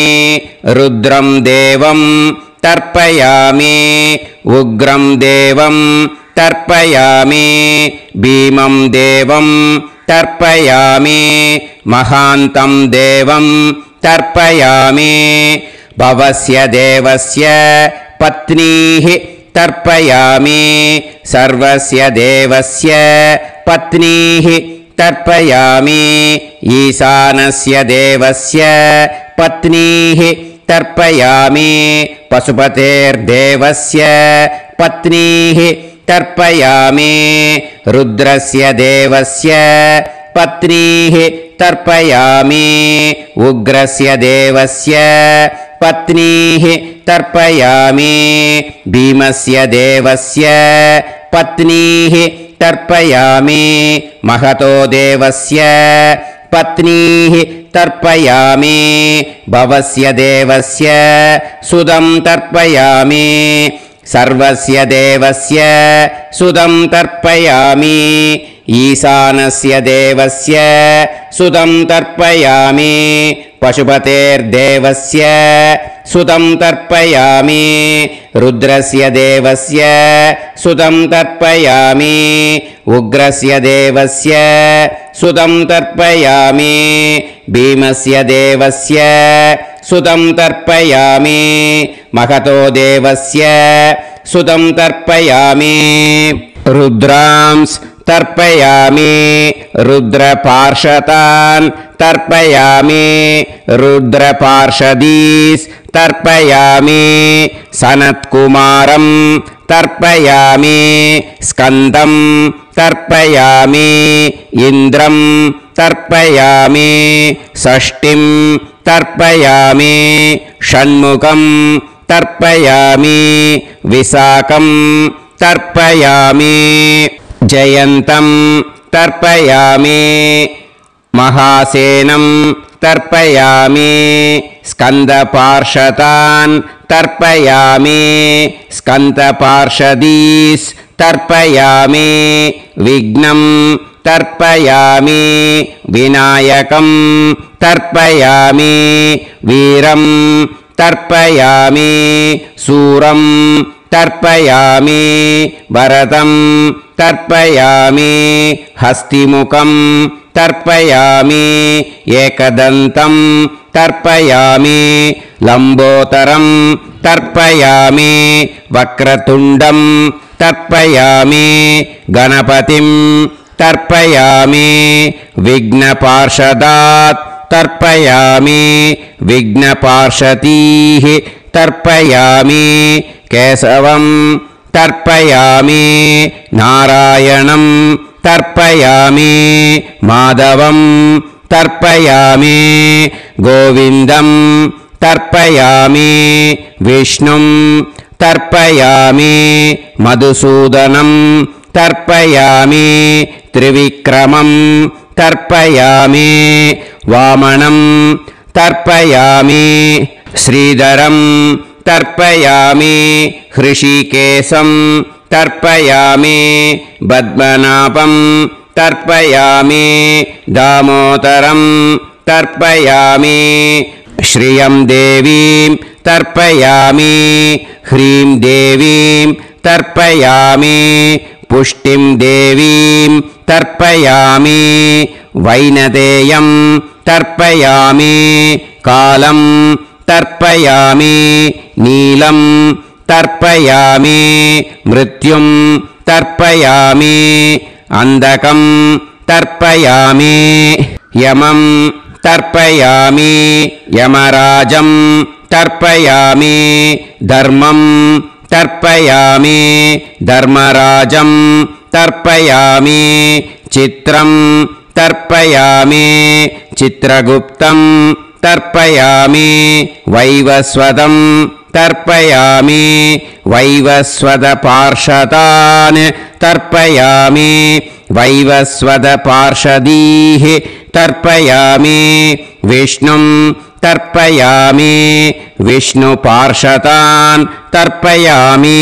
रुद्रं देवं तर्पयामि उग्रं देवं तर्पयामि भीमं देवं तर्पयामि महान्तं देवं तर्पयामि भवस्य देवस्य पत्नीः तर्पयामि सर्वस्य देवस्य पत्नीः तर्पयामि ईशानस्य देवस्य पत्नीः तर्पयामि पशुपतेर्देवस्य पत्नीः तर्पयामि रुद्रस्य देवस्य पत्नीः तर्पयामि उग्रस्य देवस्य पत्नीः तर्पयामि भीमस्य देवस्य पत्नीः तर्पयामि महतो देवस्य पत्नीः तर्पयामि भवस्य देवस्य सुदं तर्पयामि सर्वस्य देवस्य सुदं तर्पयामि ईशानस्य देवस्य सुदं तर्पयामि पशुपतेर्देवस्य सुदं तर्पयामि रुद्रस्य देवस्य सुदं तर्पयामि उग्रस्य देवस्य सुदं तर्पयामि भीमस्य देवस्य सुदं तर्पयामि महतो देवस्य सुदं तर्पयामि रुद्रांस् तर्पयामि रुद्रपार्षदान् तर्पयामि रुद्रपार्षदीस् तर्पयामि सनत्कुमारं तर्पयामि स्कन्दं तर्पयामि इन्द्रं तर्पयामि षष्टिं तर्पयामि षण्मुखं तर्पयामि विशाखं तर्पयामि जयन्तं तर्पयामि महासेनं तर्पयामि स्कन्दपार्षदान् तर्पयामि स्कन्दपार्षदीस् तर्पयामि विघ्नं तर्पयामि विनायकं तर्पयामि वीरं तर्पयामि सूरं तर्पयामि भरतं तर्पयामि हस्तिमुखं तर्पयामि एकदन्तं तर्पयामि लम्बोदरं तर्पयामि वक्रतुण्डं तर्पयामि गणपतिं तर्पयामि विघ्नपार्षदात् तर्पयामि विघ्नपार्षदीः तर्पयामि केशवं तर्पयामि नारायणं तर्पयामि माधवं तर्पयामि गोविन्दं तर्पयामि विष्णुं तर्पयामि मधुसूदनं तर्पयामि त्रिविक्रमं तर्पयामि वामनं तर्पयामि श्रीधरं तर्पयामि हृषिकेशं तर्पयामि पद्मनाभं तर्पयामि दामोदरं तर्पयामि श्रियं देवीं तर्पयामि ह्रीं देवीं तर्पयामि पुष्टिं देवीं तर्पयामि वैनदेयं तर्पयामि कालं तर्पयामि नीलं तर्पयामि मृत्युं तर्पयामि अन्धकं तर्पयामि यमं तर्पयामि यमराजं तर्पयामि धर्मं तर्पयामि धर्मराजं तर्पयामि चित्रं तर्पयामि चित्रगुप्तं तर्पयामि वैवस्वतं तर्पयामि वैवस्वतपार्षदान् तर्पयामि वैवस्वतपार्षदीः तर्पयामि विष्णुं तर्पयामि विष्णुपार्षदान् तर्पयामि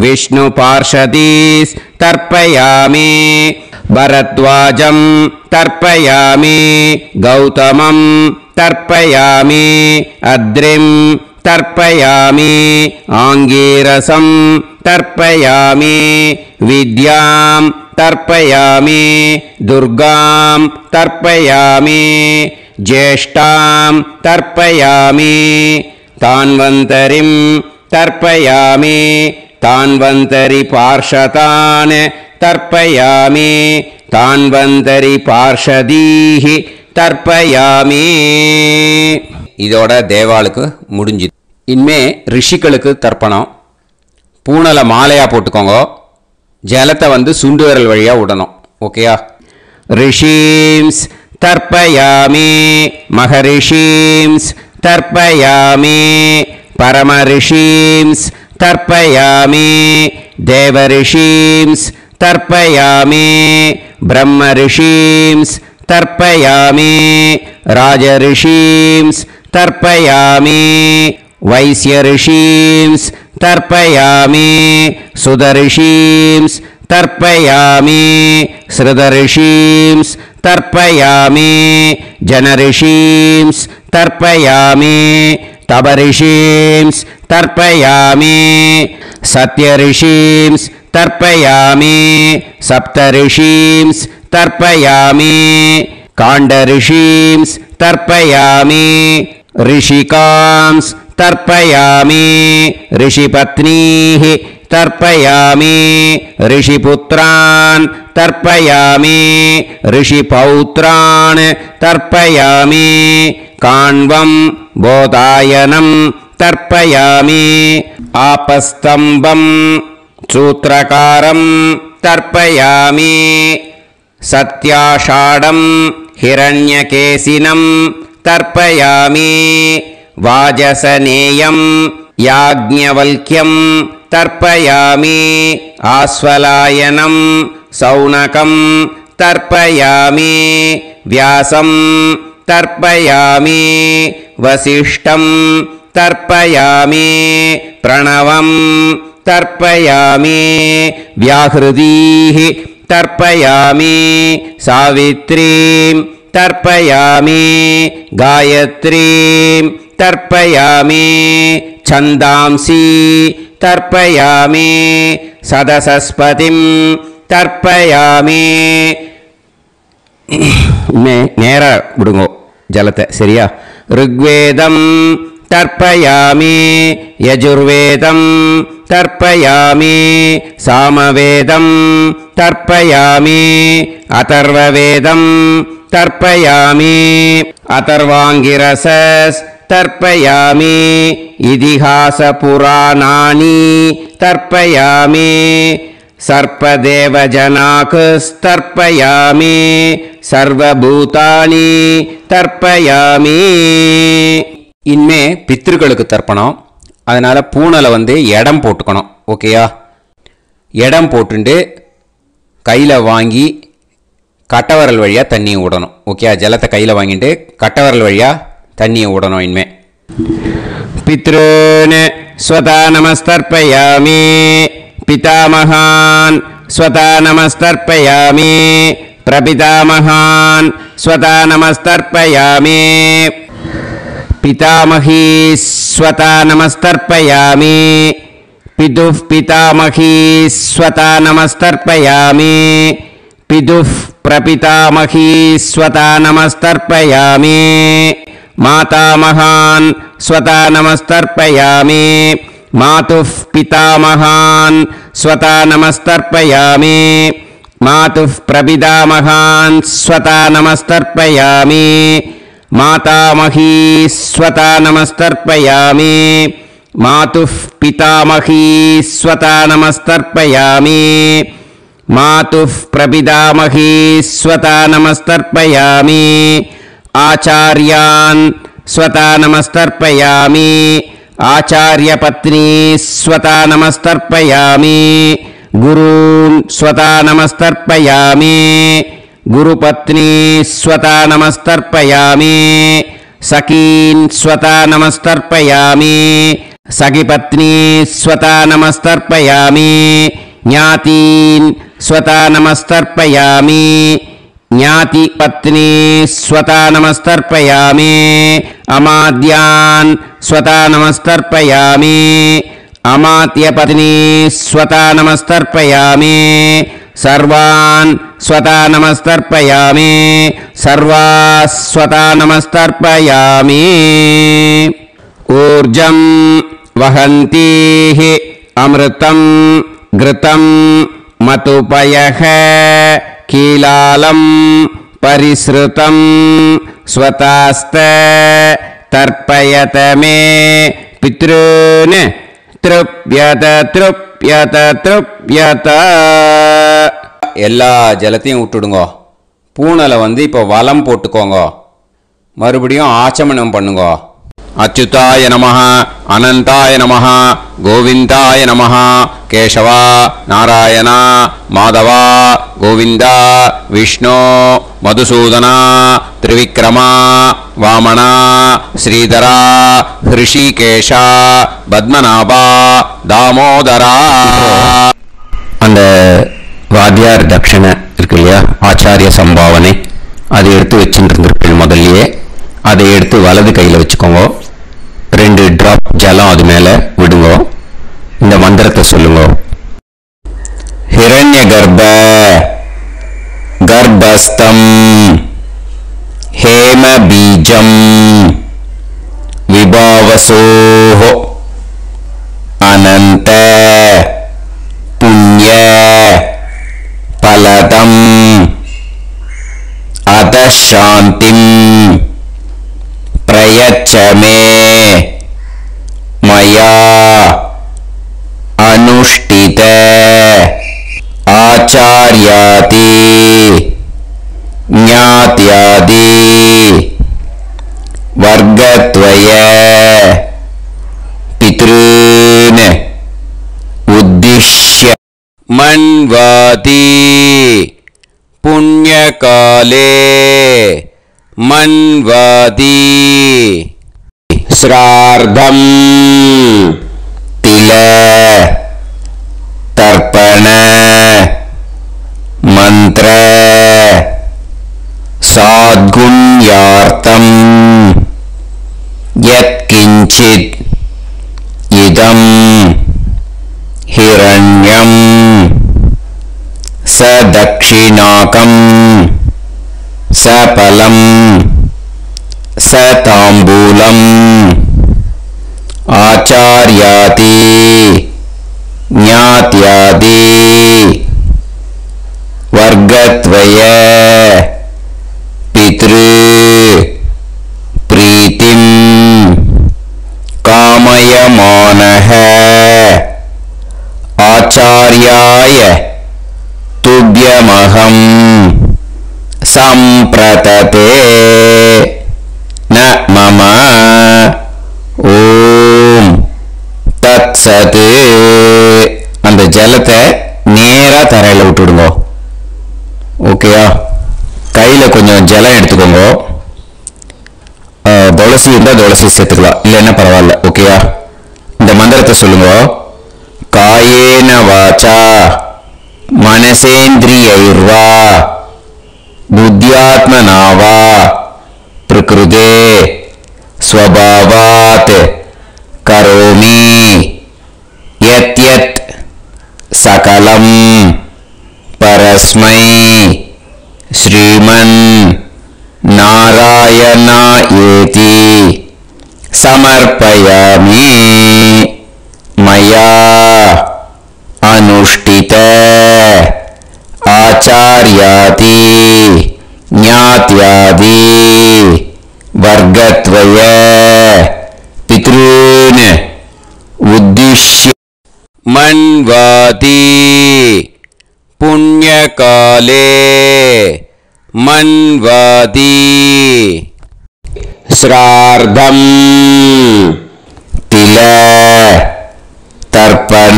विष्णुपार्षदीस् तर्पयामि भरद्वाजं तर्पयामि गौतमं तर्पयामि अद्रिं तर्पयामि आङ्गीरसं तर्पयामि विद्यां तर्पयामि दुर्गां तर्पयामि ज्येष्ठां तर्पयामि तान्वन्तरिं तर्पयामि तान्वन्तरिपार्षदान् तर्पयामि तान्वन्तरिपार्षदीः तर्पयामि இதோட தேவாளுக்கு முடிஞ்சுது. இனிமே ரிஷிகளுக்கு தர்ப்பணம். பூனலை மாலையா போட்டுக்கோங்க. ஜலத்தை வந்து சுண்டு விரல் வழியா விடணும். ஓகேயா? ரிஷீம்ஸ் தர்ப்பயாமி மகரிஷீம்ஸ் தர்ப்பயாமி பரமரிஷீம்ஸ் தர்ப்பயாமி தேவரிஷீம்ஸ் தர்ப்பயாமி பிரம்மரிஷீம்ஸ் தர்ப்பயாமி ராஜரிஷீம்ஸ் तर्पयामि वैश्यऋषींस् तर्पयामि सुदऋषींस् तर्पयामि श्रुतऋषींस् तर्पयामि जनऋषींस् तर्पयामि तपऋषींस् तर्पयामि सत्यऋषींस् तर्पयामि सप्तऋषींस् तर्पयामि काण्डऋषींस् तर्पयामि ऋषिकांस् तर्पयामि ऋषिपत्नीः तर्पयामि ऋषिपुत्रान् तर्पयामि ऋषिपौत्रान् तर्पयामि काण्वं बोधायनं तर्पयामि आपस्तम्भं सूत्रकारं तर्पयामि सत्याषाढं हिरण्यकेशिनं तर्पयामि वाजसनेयं याज्ञवल्क्यं तर्पयामि आस्वलायनं सौनकं तर्पयामि व्यासं तर्पयामि वसिष्ठं तर्पयामि प्रणवं तर्पयामि व्याहृदीः तर्पयामि सावित्रीं तर्पयामि गायत्रीं तर्पयामि छन्दांसि तर्पयामि सदसस्पतिं तर्पयामि நேரா விடுங்கோ ஜலத்தை சரியா ऋग्वेदं तर्पयामि यजुर्वेदं तर्पयामि सामवेदं तर्पयामि अथर्ववेदं तर्पयामि अथर्वाङ्गिरसस् तर्पयामि इतिहासपुराणानि तर्पयामि सर्पदेवजनाकस्तर्पयामि सर्वभूतानि तर्पयामि இனிமே பித்ருக்களுக்கு தர்ப்பணம் அதனால பூனலை வந்து இடம் போட்டுக்கணும் ஓகேயா இடம் போட்டுண்டு கையில் வாங்கி கட்டவரல் வழியாக தண்ணியை விடணும் ஓகே ஜலத்தை கையில் வாங்கிட்டு கட்டவரல் வழியாக தண்ணியை விடணும் இனிமே பித்ருன் ஸ்வதா நமஸ்தர்ப்பயாமி पितामहान् स्वता नमस्तर्पयामि प्रपितामहान् स्वता नमस्तर्पयामि पितामही स्वता नमस्तर्पयामि पितुः पितामही स्वता नमस्तर्पयामि पितुः प्रपितामही स्वता नमस्तर्पयामि मातामहान् स्वता नमस्तर्पयामि मातुः पितामहान् स्वता नमस्तर्पयामि मातुः प्रपितामहान् स्वता नमस्तर्पयामि मातामही स्वता नमस्तर्पयामि मातुः पितामही स्वता नमस्तर्पयामि मातुः प्रपितामही स्वता नमस्तर्पयामि आचार्यान् स्वता नमस्तर्पयामि आचार्यपत्नी स्वता नमस्तर्पयामि गुरून् स्वता नमस्तर्पयामि गुरुपत्नी स्वता नमस्तर्पयामि सखीन् स्वता नमस्तर्पयामि सखिपत्नी स्वता नमस्तर्पयामि ज्ञातीन् स्वता नमस्तर्पयामि ज्ञातिपत्नी स्वता नमस्तर्पयामि अमाद्यान् स्वता नमस्तर्पयामि अमात्यपत्नी स्वता नमस्तर्पयामि सर्वान् स्वता नमस्तर्पयामि सर्वाः स्वता नमस्तर्पयामि ऊर्जं वहन्तीः अमृतं घृतं मतुपयः कीलालं परिसृतं स्वतास्त तर्पयत मे पितॄन् तृप्यत तृप्यत तृप्यत எல்லா ஜலத்தையும் விட்டுடுங்க பூனலை வந்து இப்போ வலம் போட்டுக்கோங்க மறுபடியும் ஆச்சமனம் பண்ணுங்க अच्युताय नमः अनंताय नमः गोविंदाय नमः केशव नारायण माधव गोविंद विष्णु मधुसूदन त्रिविक्रम वामन श्रीधर ऋषिकेश पद्मनाभ दामोदर அந்த வாத்தியார் தட்சணை இருக்கு இல்லையா ஆச்சாரிய சம்பாவனை அதை எடுத்து வச்சுட்டு இருந்திருப்பேன் முதல்லயே அதை எடுத்து வலது கையில் வச்சுக்கோங்க 2 டிராப் ஜலம் அது மேலே விடுங்க இந்த மந்திரத்தை சொல்லுங்க ஹிரண்ய கர்ப்ப கர்ப்பஸ்தம் ஹேம பீஜம் விபாவசோஹ அனந்த शान्तिं प्रयच्छ मे मया अनुष्ठित आचार्यादि ज्ञात्यादि वर्गद्वय पितॄन् उद्दिश्य मन्वाति पुण्यकाले मन्वाति श्राद्धं तिल तर्पण मंत्र साद्गुण्यार्थं यत्किंचित् इदं हिरण्यं स दक्षिणाकं स फलं स ताम्बूलम् आचार्यादि ज्ञात्यादि वर्गद्वय पितृ प्रीतिं कामयमानः आचार्याय तुभ्यमहं सम्प्रतते न मम ஓம் தத்சத். அந்த ஜலத்தை நேரா தரையில விட்டுடுங்க. ஓகேயா? கையில கொஞ்சம் ஜலம் எடுத்துக்கோங்க. துளசி இருந்தா துளசி சேர்த்துக்கலாம், இல்லைன்னா பரவாயில்ல. ஓகேயா? இந்த மந்திரத்தை சொல்லுங்க. காயேன வாச்சா மனசேந்திரியைர்வா புத்தியாத்மனாவா பிரகிருதே स्वभावात् करोमि यत् यत् सकलं परस्मै श्रीमन् नारायणायेति समर्पयामि. मया अनुष्ठित आचार्यादि ज्ञात्यादि वर्गद्वय पितॄन् उद्दिश्य मन्वाति पुण्यकाले मन्वाति श्राद्धं तिल तर्पण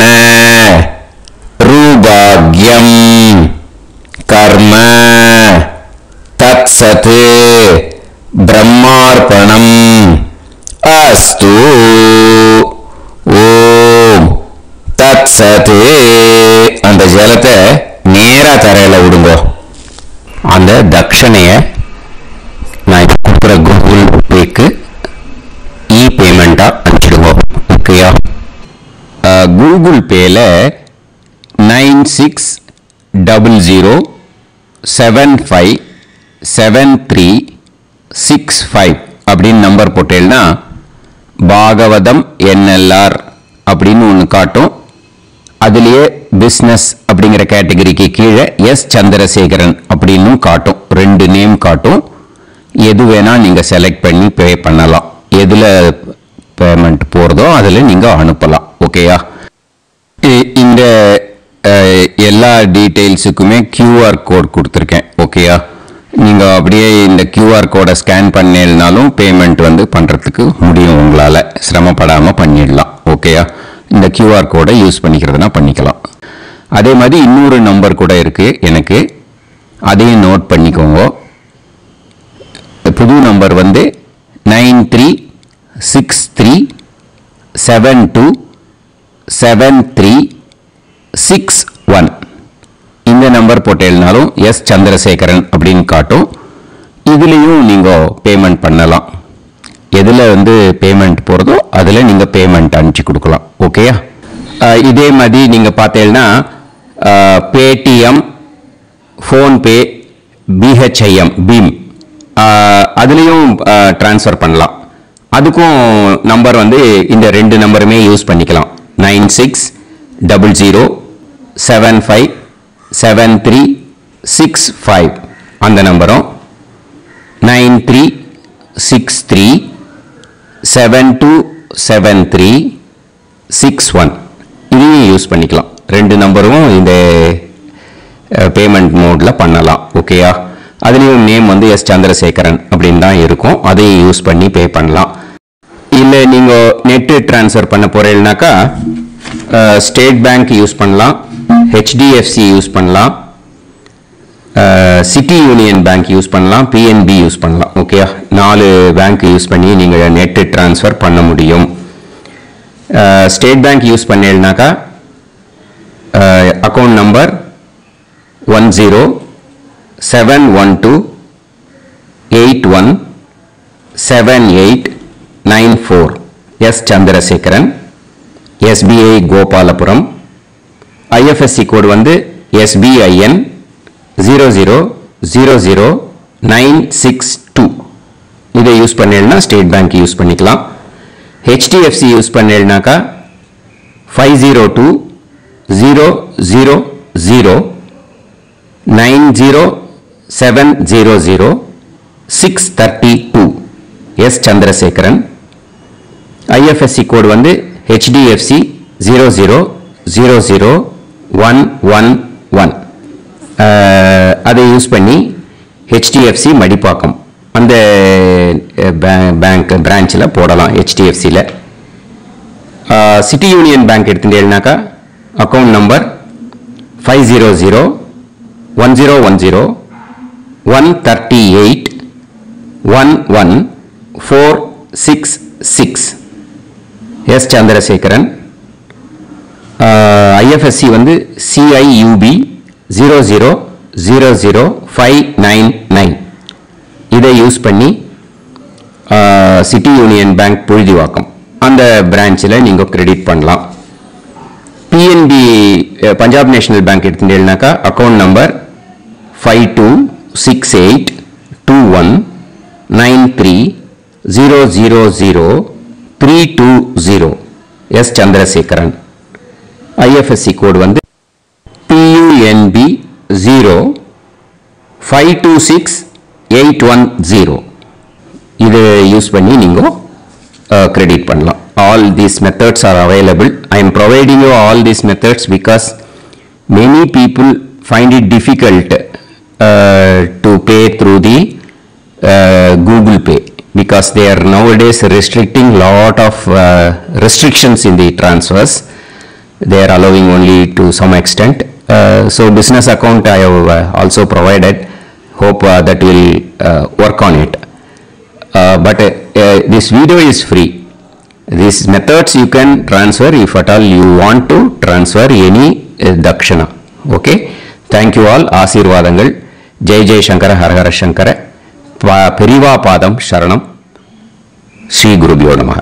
रूभाग्यं कर्म तत्सत् ब्रह्मार्पणम् अस्तु. ஓம் தத்சத். அந்த ஜலத்தை நேரா தரையில விடுங்க. அந்த தட்சணைய நான் கொடுக்குற கூகுள் பேக்கு இ பேமெண்டா அனுப்பிச்சிடுங்க. ஓகேயா? கூகுள் பேல 9600757365 அப்படின்னு நம்பர் போட்டேன்னா பாகவதம் NLR அப்படின்னு ஒன்று காட்டும். அதுலேயே பிஸ்னஸ் அப்படிங்கிற கேட்டகரிக்கு கீழே எஸ் சந்திரசேகரன் அப்படின்னு காட்டும். 2 நேம் காட்டும். எது வேணால் நீங்கள் செலக்ட் பண்ணி பே பண்ணலாம். எதில் பேமெண்ட் போகிறதோ அதில் நீங்கள் அனுப்பலாம். ஓகேயா? இந்த எல்லா டீட்டெயில்ஸுக்குமே QR கோட் கொடுத்துருக்கேன். ஓகேயா? நீங்கள் அப்படியே இந்த QR கோடை ஸ்கேன் பண்ணினாலும் பேமெண்ட் பண்ணுறதுக்கு முடியும். உங்களால் சிரமப்படாமல் பண்ணிடலாம். ஓகேயா? இந்த QR கோடை யூஸ் பண்ணிக்கிறதுனா பண்ணிக்கலாம். அதே மாதிரி இன்னொரு நம்பர் கூட இருக்குது எனக்கு, அதையும் நோட் பண்ணிக்கோங்க. புது நம்பர் 9363727361. இந்த நம்பர் போட்டேனாலும் எஸ் சந்திரசேகரன் அப்படின்னு காட்டும். இதுலேயும் நீங்கள் பேமெண்ட் பண்ணலாம். எதில் பேமெண்ட் போகிறதோ அதில் நீங்கள் பேமெண்ட் அனுப்பிச்சி கொடுக்கலாம். ஓகேயா? இதே மாதிரி நீங்கள் பார்த்தீங்கன்னா பேடிஎம், ஃபோன்பே, பிஹெச்ஐஎம், பீம் அதுலேயும் ட்ரான்ஸ்ஃபர் பண்ணலாம். அதுக்கும் நம்பர் இந்த 2 நம்பருமே யூஸ் பண்ணிக்கலாம். 9600757365 அந்த நம்பரும் 9363727361 இதையும் யூஸ் பண்ணிக்கலாம். ரெண்டு நம்பரும் இந்த பேமெண்ட் மோடில் பண்ணலாம். ஓகேயா? அதுலேயும் நேம் வந்து எஸ் சந்திரசேகரன் அப்படின்னு தான் இருக்கும். அதையும் யூஸ் பண்ணி பே பண்ணலாம். இல்லை நீங்கள் நெட்டு ட்ரான்ஸ்ஃபர் பண்ண போகிறீங்கனாக்கா ஸ்டேட் பேங்க் யூஸ் பண்ணலாம், ஹெச்டிஎஃப்சி யூஸ் பண்ணலாம், சிட்டி யூனியன் பேங்க் யூஸ் பண்ணலாம், பிஎன்பி யூஸ் பண்ணலாம். ஓகேயா? 4 பேங்க் யூஸ் பண்ணி நீங்கள் நெட்டு ட்ரான்ஸ்ஃபர் பண்ண முடியும். ஸ்டேட் பேங்க் யூஸ் பண்ணீங்கனாக்கா account number 1071281789 S Chandrasekaran, SBI Gopalapuram, IFSC code வந்து SBIN 0000962. இதை யூஸ் பண்ணீங்கன்னா ஸ்டேட் பேங்க் யூஸ் பண்ணிக்கலாம். ஹெச்டிஎஃப்சி யூஸ் பண்ணீங்கன்னாக்கா 5020090700 எஸ் சந்திரசேகரன். ஐஎஃப்எஸ்சி கோடு வந்து HDFC 0000111. அதை யூஸ் பண்ணி HDFC மடிப்பாக்கம் அந்த பேங்க் பிரான்ச்சில் போடலாம். HDFCயில் சிட்டி யூனியன் பேங்க் எடுத்துட்டேன்னாக்கா account number 5001010381146 S Chandrasekaran. IFSC வந்து CIUB 0000599. இதை யூஸ் பண்ணி சிட்டி யூனியன் பேங்க் புழுதிவாக்கம் அந்த பிரான்ச்சில் நீங்கள் கிரெடிட் பண்ணலாம். பிஎன்பி பஞ்சாப் நேஷனல் பேங்க் எடுத்துட்டேன்னாக்கா account number 52682193000320 S Chandrasekaran. IFSC code வந்து PUNB 0526810. இதை யூஸ் பண்ணி நீங்கள் கிரெடிட் பண்ணலாம். All these methods are available. I am providing you all these methods because many people find it difficult to pay through the Google Pay because they are nowadays restricting lot of restrictions in the transfers. They are allowing only to some extent. So business account I have also provided. Hope that will work on it. But this video is free. These methods you can transfer if at all you want to transfer any dakshana. Okay. Thank you all. ஆசீர்வாதங்கள். ஜெய் ஜெய் சங்கர ஹர ஹர சங்கர. பெரிவா பாதம் சரணம். ஸ்ரீ குருபியோ நமஹ.